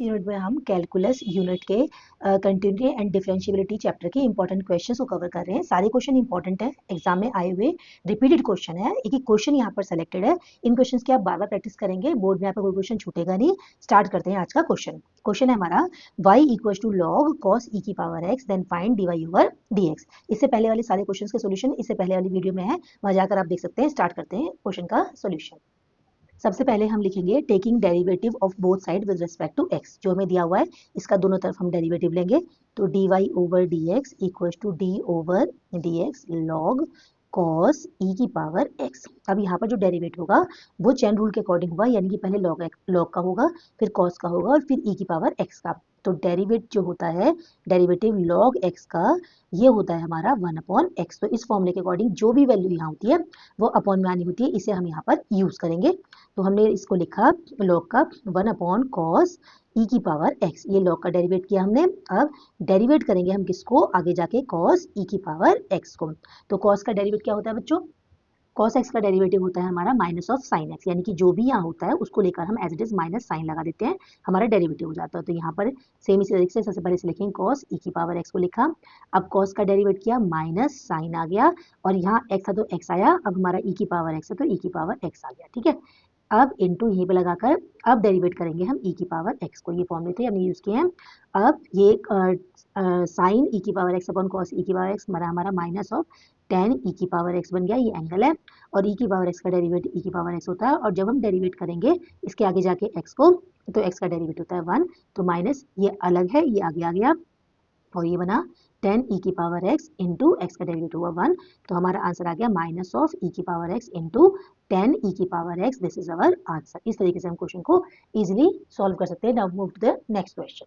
Unit में हम calculus unit के कंटिन्यूटी एंड डिफरेंशिएबिलिटी चैप्टर के इंपॉर्टेंट क्वेश्चंस को कवर कर रहे हैं। सारे क्वेश्चन इंपॉर्टेंट है, एग्जाम में आए हुए रिपीटेड क्वेश्चन है। एक एक क्वेश्चन यहाँ पर सेलेक्टेड है। इन क्वेश्चंस की आप बार बार प्रैक्टिस करेंगे, बोर्ड में आपका कोई क्वेश्चन छूटेगा नहीं। स्टार्ट करते हैं आज का क्वेश्चन। क्वेश्चन है हमारा y equals to log cos e की power x then find dy over dx। इससे पहले वाले सारे क्वेश्चंस के सॉल्यूशन इससे पहले वाली वीडियो में है, वहां जाकर आप देख सकते हैं। स्टार्ट करते हैं क्वेश्चन का सॉल्यूशन। सबसे पहले हम लिखेंगे taking derivative of both side with respect to x। जो हमें दिया हुआ है इसका दोनों तरफ हम डेरिवेटिव लेंगे, तो dy over dx equals to d over dx log cos e की पावर x। अब यहाँ पर जो डेरिवेटिव होगा वो चेन रूल के अकॉर्डिंग होगा, यानी कि पहले log का होगा, फिर cos का होगा और फिर e की पावर x का। तो डेरिवेट जो होता है, डेरिवेटिव log x का, ये होता है हमारा 1 अपॉन x। तो इस फॉर्मूले के अकॉर्डिंग जो भी वैल्यू यहाँ होती है वो अपॉन में आनी होती है, इसे हम यहाँ पर यूज करेंगे। तो हमने इसको लिखा log का 1 अपॉन cos e की पावर x। ये log का डेरिवेट किया हमने। अब डेरिवेट करेंगे हम किसको, आगे जाके cos e की पावर x को। तो cos का डेरिवेट क्या होता है बच्चों, cos x का डेरिवेटिव होता है हमारा माइनस ऑफ साइन x, यानी कि जो भी यहाँ होता है उसको लेकर हम as it is minus sine लगा देते हैं, हमारा डेरिवेटिव हो जाता है। तो यहाँ पर सेम इसी तरीके से सबसे पहले से लिखेंगे cos e की पावर x को लिखा। अब cos का डेरिवेट किया, माइनस साइन आ गया, और यहाँ x था तो x आया। अब हमारा e की पावर x है तो e की पावर x आ गया, ठीक है। अब इंटू यहीं पे लगाकर अब डेरिवेट करेंगे हम e की पावर x को। ये फॉर्मूले थे हमने यूज किए हैं। अब ये साइन e की power x upon cos e की पावर x हमारा माइनस ऑफ tan e की पावर x बन गया, ये एंगल है। और e की पावर x का डेरिवेटिव e की पावर x होता है, और जब हम डेरिवेट करेंगे इसके आगे जाके x को, तो x का डेरिवेटिव होता है 1, तो माइनस ये अलग है, ये आगे आ गया, और ये बना tan e की पावर x इंटू एक्स का डेरिवेटिव हुआ 1। तो हमारा आंसर आ गया माइनस ऑफ e की power x into tan e की power x। This is our answer. इस तरीके से हम क्वेश्चन को इजीली सॉल्व कर सकते हैं। Now move to the next question.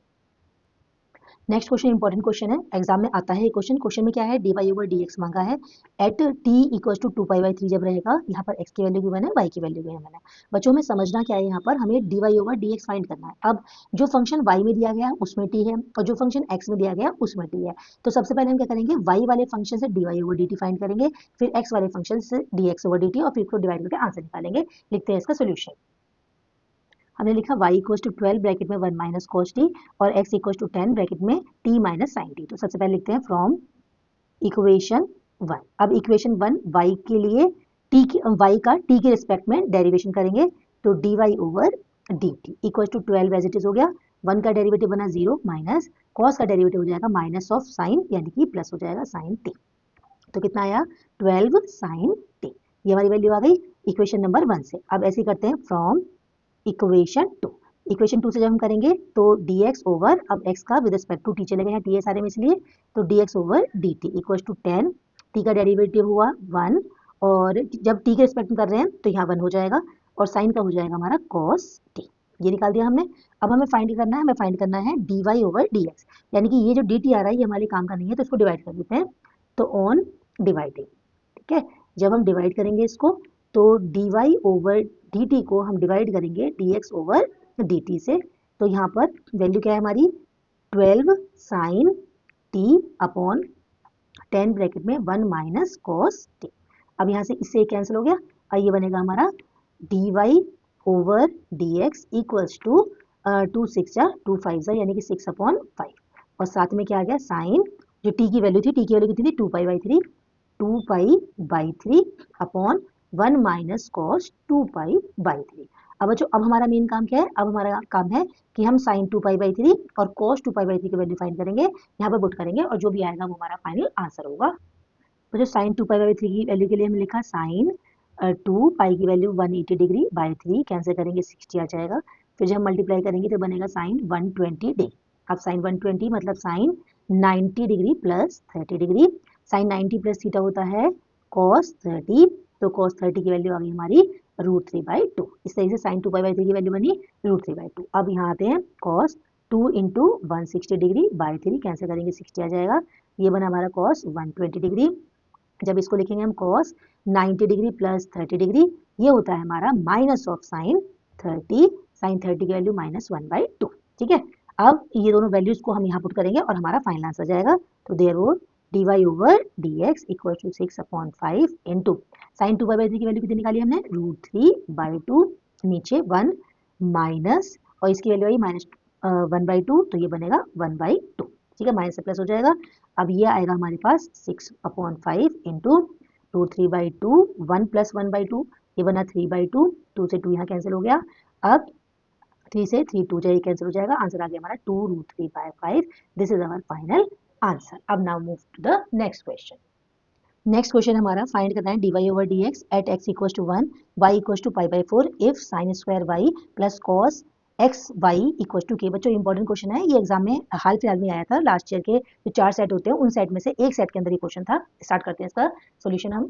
Next question important question है, एग्जाम में आता है। क्वेश्चन में क्या है, dy ओवर dx मांगा है एट t इक्वल टू 2π/3 जब रहेगा। यहाँ पर x की वैल्यू गिवन है, y की वैल्यू गिवन है। बच्चों में समझना क्या है, यहाँ पर हमें dy ओवर dx फाइंड करना है। अब जो फंक्शन y में दिया गया है उसमें t है, और जो फंक्शन x में दिया गया है उसमें t है। तो सबसे पहले हम क्या करेंगे, y वाले फंक्शन से dy ओवर dt फाइंड करेंगे, फिर x वाले फंक्शन से dx ओवर dt, और फिर इसको डिवाइड करके आंसर निकालेंगे। लिखते हैं इसका सोल्यूशन। हमने लिखा y इक्वल टू 12 ब्रैकेट में 1 माइनस कॉस टी, और x इक्वल टू 10 ब्रैकेट में t माइनस साइन टी। तो सबसे पहले लिखते हैं फ्रॉम इक्वेशन 1। अब इक्वेशन 1 y के लिए y का t के रिस्पेक्ट में डेरिवेशन करेंगे, तो dy over dt equal to 12 as it is हो गया। 1 का डेरिवेटिव बना 0, माइनस कॉस का डेरिवेटिव हो जाएगा माइनस ऑफ साइन, यानी कि प्लस हो जाएगा साइन टी। तो कितना आया 12 साइन टी। ये हमारी वैल्यू आ गई इक्वेशन नंबर 1 से। अब ऐसे करते हैं फ्रॉम इक्वेशन 2। इक्वेशन 2 से जब हम करेंगे तो dx ओवर, अब x का विद रिस्पेक्ट टू t चले गए हैं, t है सारे में इसलिए, तो dx over dt equal to 10, t का डेरिवेटिव हुआ 1, और जब t के रिस्पेक्ट में कर रहे हैं तो यहाँ 1 हो जाएगा, और साइन का हो जाएगा हमारा cos t। ये निकाल दिया हमने। अब हमें फाइंड करना है dy ओवर dx, यानी कि ये जो dt आ रहा है ये हमारे काम का नहीं है, तो इसको डिवाइड कर देते हैं। तो ऑन डिवाइडिंग, ठीक है, जब हम डिवाइड करेंगे इसको, तो dy ओवर dt को हम डिवाइड करेंगे dx ओवर dt से। तो यहाँ पर वैल्यू क्या है हमारी 12 साइन t अपॉन 10 ब्रैकेट में 1 माइनस कॉस t। अब यहाँ से इससे कैंसिल हो गया, और ये बनेगा हमारा dy over dx equals to 2 6 जा 2 5 जा, यानी कि 6 अपॉन 5, और साथ में क्या आ गया साइन, जो t की वैल्यू थी, t की वैल्यू कितनी थी 2π/3 अपॉन 1 माइनस कॉस 2π/3। अब बच्चों अब हमारा मेन काम क्या है, अब हमारा काम है कि हम साइन 2π/3 और कॉस 2π/3 की वैल्यू फाइंड करेंगे, यहाँ पर पुट करेंगे, और जो भी आएगा वो हमारा फाइनल आंसर होगा। तो जो साइन 2π/3 की वैल्यू के लिए हमने लिखा साइन 2 पाई की वैल्यू 180 डिग्री बाई 3, कैंसिल करेंगे 60 आ जाएगा। फिर जब हम मल्टीप्लाई करेंगे तो बनेगा साइन 120 डिग्री। अब साइन 120 मतलब sine 90 degree plus 30 degree. Sine 90 plus theta होता है cos 30, तो cos 30 की वैल्यू आ गई हमारी √3/2। इस तरीके से साइन 2π/3 की वैल्यू बनी √3/2। अब यहाँ आते हैं cos 2 into 160 degree by 3, cancel करेंगे 60 आ जाएगा। ये बना हमारा cos 120 डिग्री। जब इसको लिखेंगे हम cos 90 डिग्री प्लस 30 डिग्री, ये होता है हमारा माइनस ऑफ साइन 30, साइन 30 की वैल्यू -1/2, ठीक है। अब ये दोनों वैल्यूज को हम यहाँ पुट करेंगे और हमारा फाइनल आंसर जाएगा। तो therefore dy over dx equal to 6 upon 5 into sine 2π/3 की वैल्यू कितनी निकाली हमने √3/2, नीचे 1 माइनस, और इसकी वैल्यू आई 1/2, तो ये बनेगा 1/2, ठीक है, माइनस से प्लस हो जाएगा। अब ये आएगा हमारे पास 6/5 इंटू 3/2, 1 प्लस 1/2, ये बना 3/2, 2 से 2 यहाँ कैंसिल हो गया। अब 3 से 3 2 जाए कैंसिल हो जाएगा, आंसर आ गया हमारा 2√3/5। This is our final answer. अब now move to the next question. Next question हमारा फाइंड करना है dy/dx at x equals to 1 y equals to π/4 if sin square y plus cos x y equals to k। बच्चों important question है, ये exam में हाल फिलहाल में आया था, लास्ट ईयर के जो 4 सेट होते हैं उन सेट में से एक सेट के अंदर ये क्वेश्चन था। स्टार्ट करते हैं इसका सोल्यूशन हम।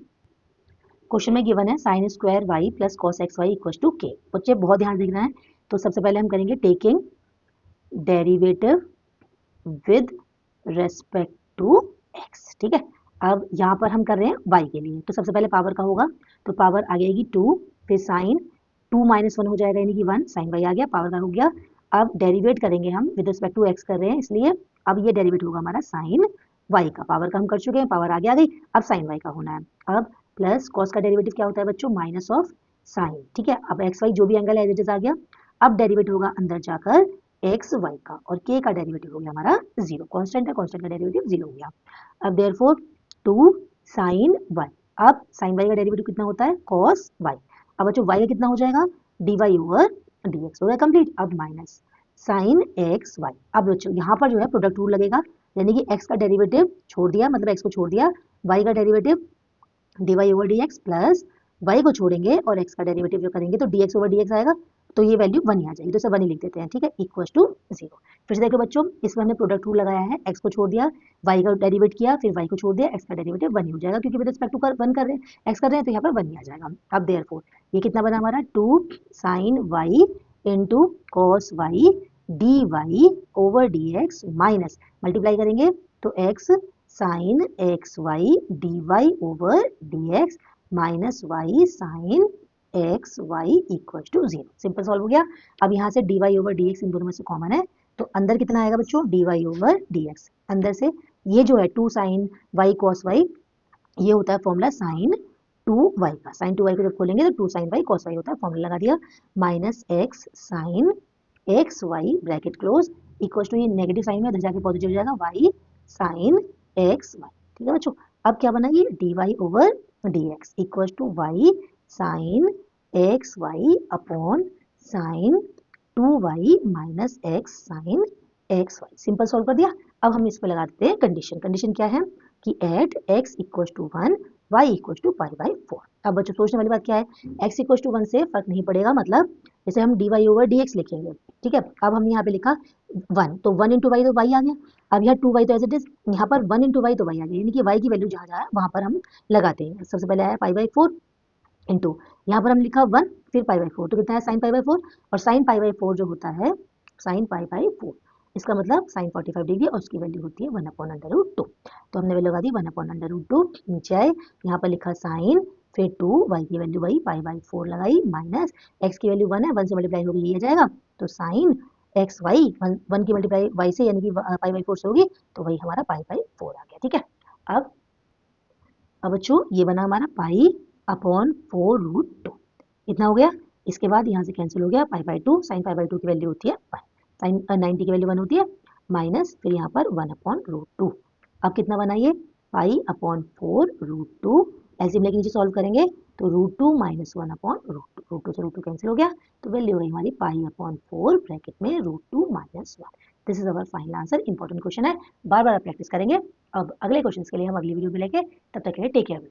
क्वेश्चन में गिवन है sin square y plus cos x y equals to k। बच्चे बहुत ध्यान देखना है, तो सबसे पहले हम करेंगे taking derivative with respect to x, ठीक है। अब यहाँ पर हम कर रहे हैं y के लिए, तो सबसे पहले पावर का होगा, तो पावर आ जाएगी 2, फिर साइन 2 माइनस 1 हो जाएगा यानी कि 1, साइन y आ गया, पावर का हो गया। अब डेरिवेट करेंगे हम, विद रिस्पेक्ट टू x कर रहे हैं इसलिए अब ये डेरिवेट होगा हमारा साइन y का, पावर का हम कर चुके हैं, पावर आगे आ गई, अब साइन y का होना है। अब प्लस कॉस का डेरिवेटिव क्या होता है बच्चों, माइनस ऑफ साइन, ठीक है। अब एक्स वाई जो भी एंगल है एज आ गया। अब डेरिवेट होगा अंदर जाकर एक्स वाई का, और के का डेरिवेटिव हो गया हमारा 0, कांस्टेंट है, कांस्टेंट का डेरिवेटिव 0 हो गया। अब देयरफॉर 2 साइन वाई, अब साइन वाई का डेरिवेटिव कितना होता है, कॉस वाई। अब बच्चों वाई का कितना हो जाएगा, d y over d x हो गया कंप्लीट। अब माइनस साइन एक्स वाई। अब बच्चों यहाँ पर जो है प्रोडक्ट रूल लगेगा, यानी कि एक्स का डेरिवेटिव छोड़ दिया, मतलब एक्स को छोड़ दिया, वाई का derivative d y over d x plus y को छोड़ेंगे और एक्स का डेरिवेटिव जो करेंगे तो d x over d x आएगा, तो ये वैल्यू 1 ही आ जाएगी, तो इसे 1 ही लिख देते हैं, ठीक है, इक्वल टू 0। फिर से देखो बच्चों, इसमें हमने प्रोडक्ट रूल लगाया है, एक्स को छोड़ दिया, वाई का डेरिवेट किया, फिर वाई को छोड़ दिया, एक्स का डेरिवेटिव 1 ही हो जाएगा, क्योंकि विद रिस्पेक्ट टू 1 कर रहे हैं, एक्स कर रहे हैं, तो यहाँ पर 1 ही आ जाएगा। अब देयरफॉर ये कितना बना हमारा, 2 sine y into cos y d y over d x minus multiply करेंगे तो x sine x y d y over d x minus y sine x y equal to 0। Simple solve हो गया। अब यहाँ से d y over d x इन दोनों में से कॉमन है, तो अंदर कितना आएगा बच्चों, d y over d x. अंदर से ये जो है 2 साइन वाई कॉस वाई, ये होता है फॉर्मूला साइन 2y का, साइन 2y को जब खोलेंगे तो 2 साइन वाई कॉस वाई होता है, फॉर्मूला लगा दिया, minus x sine x y bracket close equal to, ये नेगेटिव साइन में इधर जाके पॉजिटिव हो जाएगा, वाई साइन एक्स वाई, ठीक है बच्चों। अब क्या बना, ये d y over d x equal to y sine x y upon sine 2y minus x sine x y. Simple solve कर दिया। अब हम इस पर लगा देते हैं कंडीशन। कंडीशन क्या है कि at x equal to 1 y equal to π/4। अब बच्चों सोचने वाली बात क्या है, x इक्वल टू 1 से फर्क नहीं पड़ेगा, मतलब जैसे हम dy ओवर dx लिखेंगे, ठीक है। अब हमने यहाँ पे लिखा 1, तो 1 इंटू वाई तो y आ गया। अब यहाँ 2y तो एज इट इज, यहाँ पर 1 इंटू वाई तो y आ गया, यानी कि y की वैल्यू जहाँ जहाँ है वहाँ पर हम लगाते हैं। सबसे पहले आया π/4 इंटू, यहाँ पर हम लिखा 1, फिर π/4, तो कितना है साइन π/4, और साइन π/4 जो होता है साइन π/4, इसका मतलब साइन 45 डिग्री, और उसकी वैल्यू होती है 1/√2। तो हमने वैल्यू लगा दी 1/√2, नीचे आए, यहाँ पर लिखा साइन, फिर 2 y की वैल्यू वही π/4 लगाई, माइनस x की वैल्यू 1 है, 1 से मल्टीप्लाई होगी ये आ जाएगा, तो साइन एक्स वाई 1 की मल्टीप्लाई y से यानी कि π/4 से होगी, तो वही हमारा π/4 आ गया, ठीक है। अब बच्चों ये बना हमारा π/4√2, इतना हो गया। इसके बाद यहाँ से कैंसिल हो गया, π/2, साइन π/2 की वैल्यू होती है साइन 90 की वैल्यू 1 होती है, माइनस फिर यहाँ पर 1/√2। अब कितना बना ये, π/4√2, एलसीएम लेके नीचे सॉल्व करेंगे तो √2 माइनस 1/√2, √2 से √2 कैंसिल हो गया, तो वैल्यू हो गई हमारी π/4 ब्रैकेट में √2 minus 1। This is our final answer. Important question है, बार बार प्रैक्टिस करेंगे। अब अगले क्वेश्चन के लिए हम अगली वीडियो में लेके, तब तक के लिए टेक केयर।